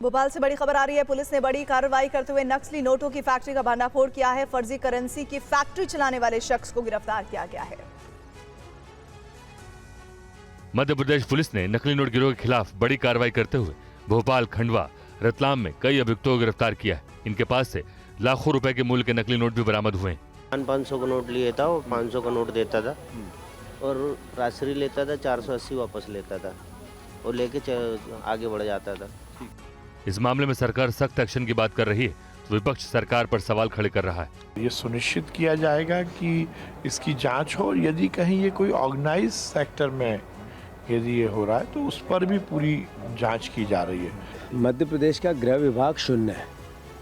भोपाल से बड़ी खबर आ रही है। पुलिस ने बड़ी कार्रवाई करते हुए नकली नोटों की फैक्ट्री का भंडाफोड़ किया है। फर्जी करेंसी की फैक्ट्री चलाने वाले शख्स को गिरफ्तार किया गया है। मध्य प्रदेश पुलिस ने नकली नोट गिरोह के खिलाफ बड़ी कार्रवाई करते हुए भोपाल, खंडवा, रतलाम में कई अभियुक्तों को गिरफ्तार किया है। इनके पास से लाखों रुपए के मूल्य के नकली नोट भी बरामद हुए हैं। 500 का नोट लिए था, वो 500 का नोट देता था और राशि लेता था, 480 वापस लेता था और लेके आगे बढ़ जाता था। इस मामले में सरकार सख्त एक्शन की बात कर रही है तो विपक्ष सरकार पर सवाल खड़े कर रहा है। ये सुनिश्चित किया जाएगा कि इसकी जांच हो, यदि कहीं ये कोई ऑर्गेनाइज सेक्टर में यदि ये हो रहा है तो उस पर भी पूरी जांच की जा रही है। मध्य प्रदेश का गृह विभाग शून्य है।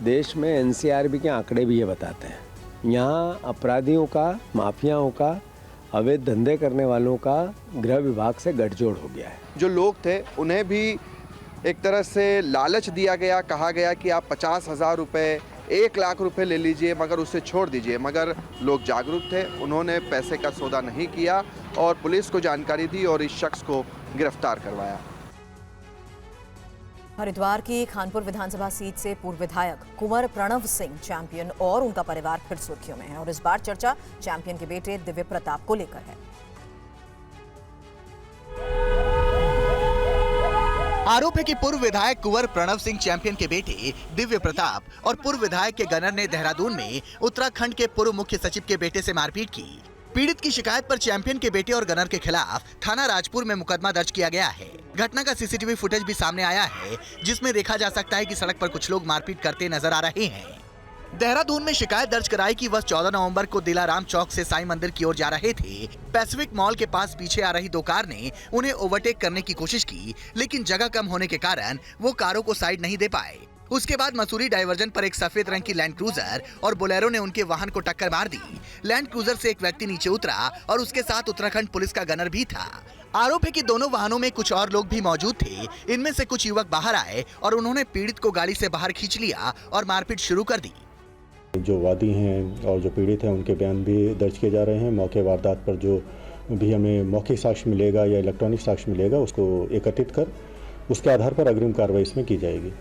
देश में एनसीआरबी के आंकड़े भी ये बताते हैं। यहाँ अपराधियों का, माफियाओं का, अवैध धंधे करने वालों का गृह विभाग से गठजोड़ हो गया है। जो लोग थे उन्हें भी एक तरह से लालच दिया गया, कहा गया कि आप 50,000 रुपये, 1 लाख रुपए ले लीजिए मगर उसे छोड़ दीजिए। मगर लोग जागरूक थे, उन्होंने पैसे का सौदा नहीं किया और पुलिस को जानकारी दी और इस शख्स को गिरफ्तार करवाया। हरिद्वार की खानपुर विधानसभा सीट से पूर्व विधायक कुंवर प्रणव सिंह चैंपियन और उनका परिवार फिर सुर्खियों में है और इस बार चर्चा चैंपियन के बेटे दिव्य प्रताप को लेकर है। आरोप है कि पूर्व विधायक कुंवर प्रणव सिंह चैंपियन के बेटे दिव्य प्रताप और पूर्व विधायक के गनर ने देहरादून में उत्तराखंड के पूर्व मुख्य सचिव के बेटे से मारपीट की। पीड़ित की शिकायत पर चैंपियन के बेटे और गनर के खिलाफ थाना राजपुर में मुकदमा दर्ज किया गया है। घटना का सीसीटीवी फुटेज भी सामने आया है जिसमें देखा जा सकता है कि सड़क पर कुछ लोग मारपीट करते नजर आ रहे हैं। देहरादून में शिकायत दर्ज कराई कि वह 14 नवंबर को दिलाराम चौक से साईं मंदिर की ओर जा रहे थे। पैसिफिक मॉल के पास पीछे आ रही दो कार ने उन्हें ओवरटेक करने की कोशिश की, लेकिन जगह कम होने के कारण वो कारों को साइड नहीं दे पाए। उसके बाद मसूरी डायवर्जन पर एक सफेद रंग की लैंड क्रूजर और बोलेरो ने उनके वाहन को टक्कर मार दी। लैंड क्रूजर से एक व्यक्ति नीचे उतरा और उसके साथ उत्तराखंड पुलिस का गनर भी था। आरोप है कि दोनों वाहनों में कुछ और लोग भी मौजूद थे। इनमें से कुछ युवक बाहर आए और उन्होंने पीड़ित को गाड़ी से बाहर खींच लिया और मारपीट शुरू कर दी। जो वादी हैं और जो पीड़ित हैं उनके बयान भी दर्ज किए जा रहे हैं। मौके वारदात पर जो भी हमें मौखिक साक्ष्य मिलेगा या इलेक्ट्रॉनिक साक्ष्य मिलेगा उसको एकत्रित कर उसके आधार पर अग्रिम कार्रवाई इसमें की जाएगी।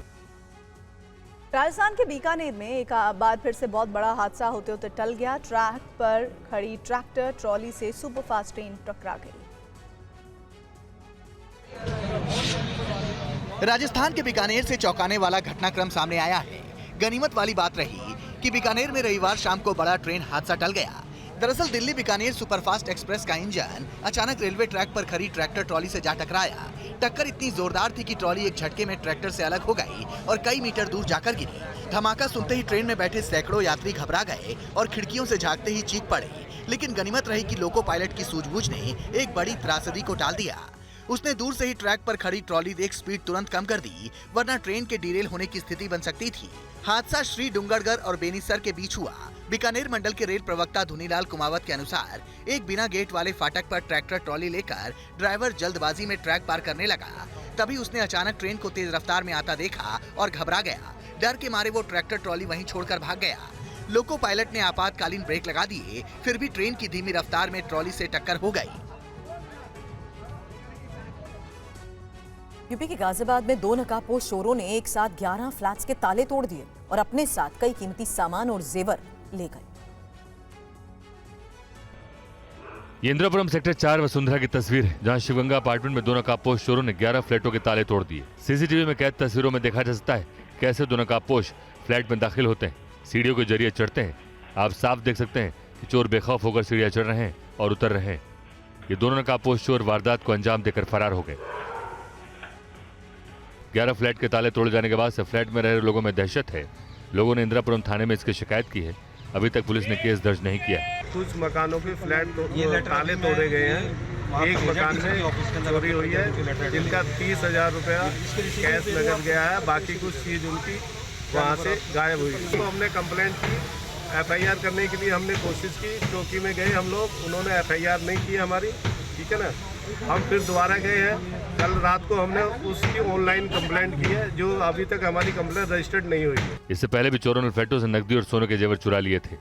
राजस्थान के बीकानेर में एक बार फिर से बहुत बड़ा हादसा होते होते टल गया। ट्रैक पर खड़ी ट्रैक्टर ट्रॉली से सुपरफास्ट ट्रेन टकरा गई। राजस्थान के बीकानेर से चौंकाने वाला घटनाक्रम सामने आया है। गनीमत वाली बात रही कि बीकानेर में रविवार शाम को बड़ा ट्रेन हादसा टल गया। दरअसल दिल्ली बीकानेर सुपरफास्ट एक्सप्रेस का इंजन अचानक रेलवे ट्रैक पर खड़ी ट्रैक्टर ट्रॉली से जा टकराया। टक्कर इतनी जोरदार थी कि ट्रॉली एक झटके में ट्रैक्टर से अलग हो गई और कई मीटर दूर जाकर गिरी। धमाका सुनते ही ट्रेन में बैठे सैकड़ों यात्री घबरा गए और खिड़कियों से झांकते ही चीख पड़े। लेकिन गनीमत रही कि लोको पायलट की सूझबूझ ने एक बड़ी त्रासदी को टाल दिया। उसने दूर से ही ट्रैक पर खड़ी ट्रॉली देख स्पीड तुरंत कम कर दी, वरना ट्रेन के डिरेल होने की स्थिति बन सकती थी। हादसा श्री डूंगरगढ़ और बेनीसर के बीच हुआ। बीकानेर मंडल के रेल प्रवक्ता धुनीलाल कुमावत के अनुसार एक बिना गेट वाले फाटक पर ट्रैक्टर ट्रॉली लेकर ड्राइवर जल्दबाजी में ट्रैक पार करने लगा। तभी उसने अचानक ट्रेन को तेज रफ्तार में आता देखा और घबरा गया। डर के मारे वो ट्रैक्टर ट्रॉली वहीं छोड़कर भाग गया। लोको पायलट ने आपातकालीन ब्रेक लगा दिए, फिर भी ट्रेन की धीमी रफ्तार में ट्रॉली से टक्कर हो गई। यूपी के गाजियाबाद में 2 नकाबपोश चोरों ने एक साथ 11 फ्लैट्स के ताले तोड़ दिए और अपने साथ कई कीमती सामान और जेवर ले गए। ये इंद्रपुरम सेक्टर 4 वसुंधरा की तस्वीर है, जहां शिवगंगा अपार्टमेंट में 2 नकाबपोश चोरों ने 11 फ्लैटों के ताले तोड़ दिए। सीसीटीवी में कैद तस्वीरों में देखा जा सकता है कैसे 2 नकाबपोश फ्लैट में दाखिल होते हैं, सीढ़ियों के जरिए चढ़ते हैं। आप साफ देख सकते हैं कि चोर बेखौफ होकर सीढ़ियां चढ़ रहे हैं और उतर रहे हैं। ये दोनों नकाबपोश चोर वारदात को अंजाम देकर फरार हो गए। 11 फ्लैट के ताले तोड़े जाने के बाद से फ्लैट में रह रहे लोगों में दहशत है। लोगों ने इंदिरापुरम थाने में इसकी शिकायत की है। अभी तक पुलिस ने केस दर्ज नहीं किया। कुछ मकानों के फ्लैट ताले तोड़े गए हैं। एक मकान में चोरी हुई है जिनका 30,000 रुपया कैश नगद गया है। बाकी कुछ चीज उनकी वहाँ से गायब हुई। तो हमने कंप्लेंट की, FIR करने के लिए हमने कोशिश की। चौकी में गए हम लोग, उन्होंने FIR नहीं की हमारी, ठीक है ना। हम फिर दोबारा गए हैं। कल रात को हमने उसकी ऑनलाइन कंप्लेंट की है, जो अभी तक हमारी कंप्लेंट रजिस्टर्ड नहीं हुई। इससे पहले भी चोरों ने फ्लैटों से नकदी और सोने के जेवर चुरा लिए थे।